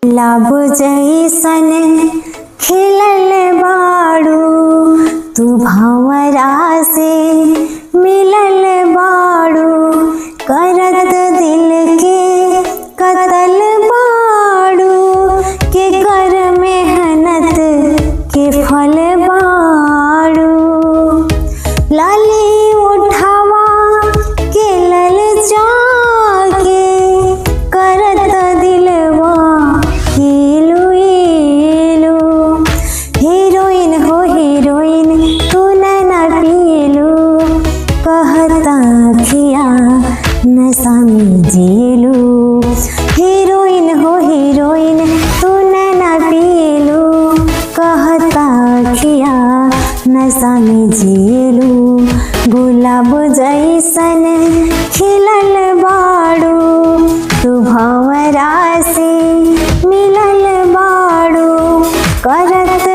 गुलाब जैसन खिलल बाड़ू, तू भंवरा से मिलल बाड़ू, करत दिल के कतल बाड़ू, के कर मेहनत के फल बाड़ू। लाली उठावा के लल जाके, करत दिलवा इलू इलू। हीरोइन हो हीरोइन तू नैना पीलू, कहता खिया नशा में जीलू। हीरोइन हो हीरोइन तू नैना पीलू, कहता खिया नशा में जीलू। गुलाब जैसन खिलल बाड़ू, तू भंवरा से मिलल बाड़ू, करत